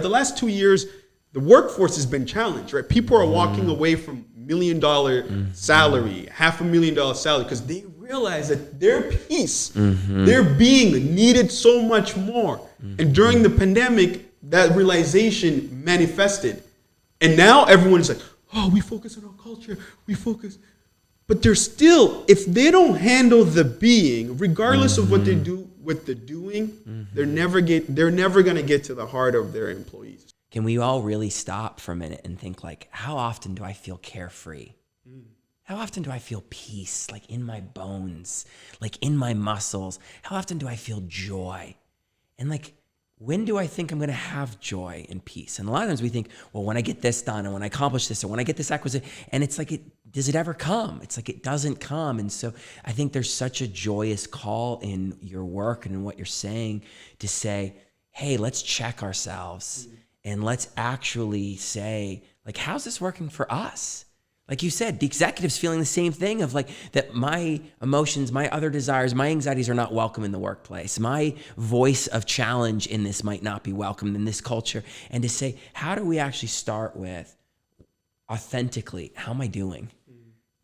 The last 2 years, the workforce has been challenged, right? People are walking away from $1 million salary, $500,000 salary, because they realize that their piece, their being needed so much more. And during the pandemic, that realization manifested. And now everyone's like, oh, we focus on our culture, we focus. But they're still, if they don't handle the being, regardless of what they do with the doing, they're never going to get to the heart of their employees. Can we all really stop for a minute and think like, how often do I feel carefree? How often do I feel peace, like in my bones, like in my muscles? How often do I feel joy? And like, when do I think I'm going to have joy and peace? And a lot of times we think, well, when I get this done, and when I accomplish this, or when I get this acquisition, and it's like, does it ever come? It's like, it doesn't come. And so I think there's such a joyous call in your work and in what you're saying to say, hey, let's check ourselves and let's actually say, like, how's this working for us? Like you said, the executive's feeling the same thing of like that my emotions, my other desires, my anxieties are not welcome in the workplace. My voice of challenge in this might not be welcomed in this culture. And to say, how do we actually start with authentically, how am I doing?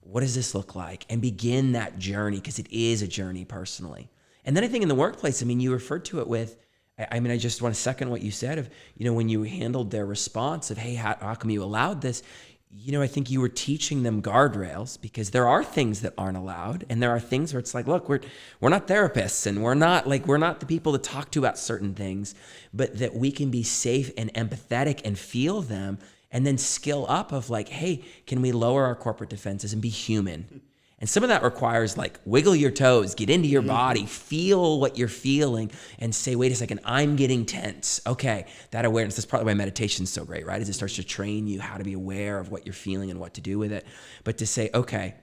What does this look like? And begin that journey, because it is a journey personally. And then I think in the workplace, I mean, you referred to it with, I mean, I just want to second what you said of, you know, when you handled their response of, hey, how come you allowed this? You know, I think you were teaching them guardrails, because there are things that aren't allowed. And there are things where it's like, look, we're not therapists, and we're not the people to talk to about certain things, but that we can be safe and empathetic and feel them, and then skill up of like, hey, can we lower our corporate defenses and be human? And some of that requires like wiggle your toes, get into your body, feel what you're feeling, and say, wait a second, I'm getting tense. Okay, that awareness, that's partly why meditation's so great, right? Is it starts to train you how to be aware of what you're feeling and what to do with it. But to say, okay,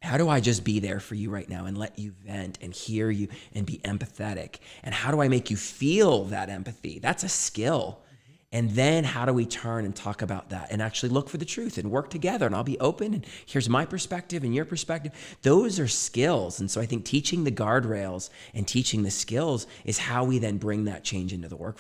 how do I just be there for you right now and let you vent and hear you and be empathetic? And how do I make you feel that empathy? That's a skill. And then how do we turn and talk about that and actually look for the truth and work together? And I'll be open, and here's my perspective and your perspective. Those are skills. And so I think teaching the guardrails and teaching the skills is how we then bring that change into the workforce.